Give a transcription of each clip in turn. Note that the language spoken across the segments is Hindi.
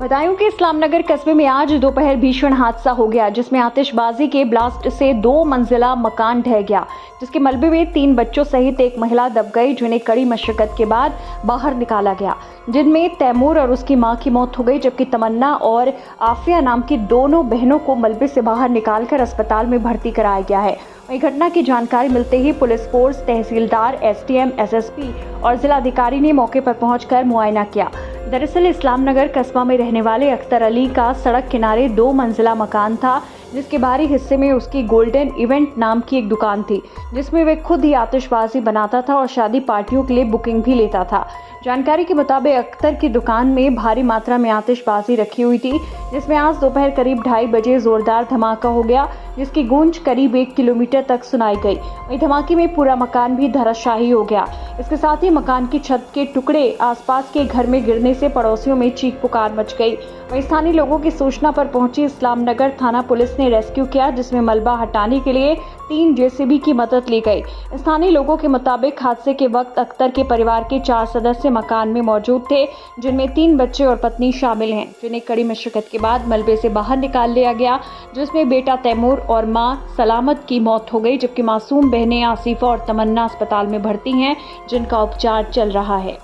बतायूं कि इस्लामनगर कस्बे में आज दोपहर भीषण हादसा हो गया, जिसमें आतिशबाजी के ब्लास्ट से 2 मंजिला मकान ढह गया, जिसके मलबे में 3 बच्चों सहित एक महिला दब गई, जिन्हें कड़ी मशक्कत के बाद बाहर निकाला गया, जिनमें तैमूर और उसकी मां की मौत हो गई, जबकि तमन्ना और आफिया नाम की दोनों बहनों को मलबे से बाहर निकालकर अस्पताल में भर्ती कराया गया है। वहीं घटना की जानकारी मिलते ही पुलिस फोर्स, तहसीलदार, एसडीएम, एसएसपी और जिलाधिकारी ने मौके पर पहुंचकर मुआयना किया। दरअसल इस्लामनगर कस्बा में रहने वाले अख्तर अली का सड़क किनारे 2 मंजिला मकान था, जिसके बाहरी हिस्से में उसकी गोल्डन इवेंट नाम की एक दुकान थी, जिसमें वह खुद ही आतिशबाजी बनाता था और शादी पार्टियों के लिए बुकिंग भी लेता था। जानकारी के मुताबिक अख्तर की दुकान में भारी मात्रा में आतिशबाजी रखी हुई थी, जिसमें आज दोपहर करीब 2:30 बजे जोरदार धमाका हो गया, जिसकी गूंज करीब 1 किलोमीटर तक सुनाई गई। वहीं धमाके में पूरा मकान भी धराशायी हो गया। इसके साथ ही मकान की छत के टुकड़े आसपास के घर में गिरने से पड़ोसियों में चीख पुकार मच गई। वहीं स्थानीय लोगों की सूचना पर पहुंची इस्लामनगर थाना पुलिस ने रेस्क्यू किया, जिसमें मलबा हटाने के लिए 3 जेसीबी की मदद ली गई। स्थानीय लोगों के मुताबिक हादसे के वक्त अख्तर के परिवार के 4 सदस्य मकान में मौजूद थे, जिनमें 3 बच्चे और पत्नी शामिल हैं, जिन्हें कड़ी मशक्कत के बाद मलबे से बाहर निकाल लिया गया, जिसमें बेटा तैमूर और मां सलामत की मौत हो गई, जबकि मासूम बहनें आसिफा और तमन्ना अस्पताल में भर्ती हैं, जिनका उपचार चल रहा है।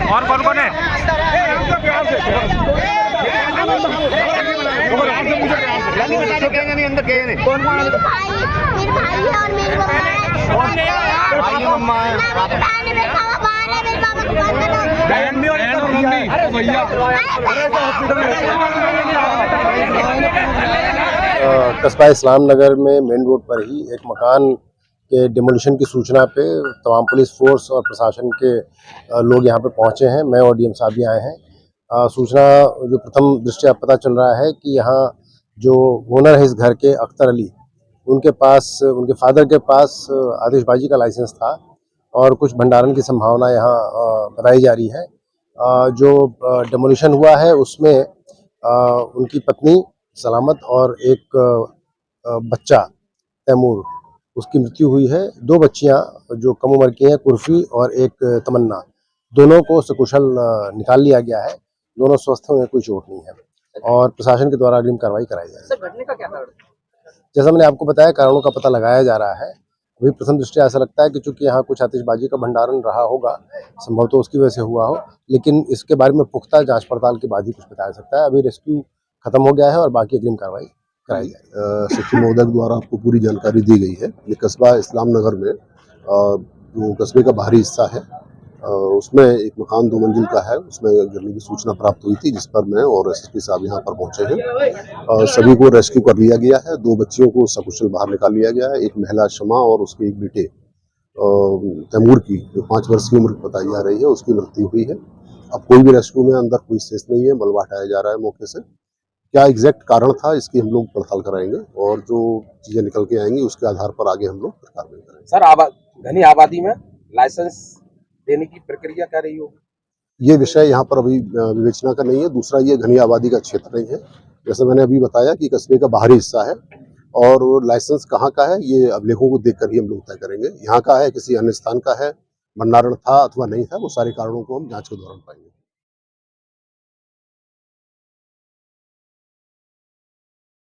और कौन है? अंदर गए नहीं। कौन कौन? मेरे भाई है और मेरी मम्मा है। कस्बा इस्लामनगर में मेन रोड पर ही एक मकान के डिमोलिशन की सूचना पे तमाम पुलिस फोर्स और प्रशासन के लोग यहाँ पे पहुँचे हैं। मैं और डीएम साहब भी आए हैं। सूचना जो प्रथम दृष्टया पता चल रहा है कि यहाँ जो ओनर है इस घर के अख्तर अली, उनके पास, उनके फादर के पास आतिशबाजी का लाइसेंस था और कुछ भंडारण की संभावना यहाँ बताई जा रही है। जो डिमोलिशन हुआ है उसमें उनकी पत्नी सलामत और एक बच्चा तैमूर, उसकी मृत्यु हुई है। 2 बच्चियां जो कम उम्र की हैं, कुर्फी और एक तमन्ना, दोनों को सकुशल निकाल लिया गया है। दोनों स्वस्थ हैं, उन्हें कोई चोट नहीं है और प्रशासन के द्वारा अग्रिम कार्रवाई कराई जाएगी। सर, घटने का क्या कारण? जैसा मैंने आपको बताया, कारणों का पता लगाया जा रहा है। अभी प्रथम दृष्टया ऐसा लगता है कि चूंकि यहाँ कुछ आतिशबाजी का भंडारण रहा होगा, संभवतः उसकी वजह से हुआ हो, लेकिन इसके बारे में पुख्ता जांच पड़ताल के बाद ही कुछ बताया सकता है। अभी रेस्क्यू खत्म हो गया है और बाकी अग्रिम कार्रवाई कराई जाएगी। सचिव महोदय द्वारा आपको पूरी जानकारी दी गई है। ये कस्बा इस्लामनगर में जो कस्बे का बाहरी हिस्सा है, उसमें एक मकान 2 मंजिल का है, उसमें गिरने की सूचना प्राप्त हुई थी, जिस पर मैं और एसएसपी साहब यहाँ पर पहुंचे हैं। सभी को रेस्क्यू कर लिया गया है। 2 बच्चियों को सकुशल बाहर निकाल लिया गया है। एक महिला शमा और उसके एक बेटे तैमूर की, जो 5 वर्ष की उम्र बताई जा रही है, उसकी मृत्यु हुई है। अब कोई भी रेस्क्यू में अंदर कोई शेष नहीं है, मलबा हटाया जा रहा है मौके से। क्या एग्जैक्ट कारण था, इसकी हम लोग पड़ताल कराएंगे और जो चीजें निकल के आएंगी उसके आधार पर आगे हम लोग कार्रवाई करेंगे। सर, घनी आबादी में लाइसेंस देने की प्रक्रिया क्या रही होगी? ये विषय यहाँ पर अभी विवेचना का नहीं है। दूसरा, ये घनी आबादी का क्षेत्र नहीं है। जैसे मैंने अभी बताया कि कस्बे का बाहरी हिस्सा है और लाइसेंस कहाँ का है, ये अभिलेखों को देखकर ही हम लोग तय करेंगे। यहाँ का है, किसी अन्य स्थान का है, भंडारण था अथवा नहीं था, वो सारे कारणों को हम जांच के दौरान पाएंगे।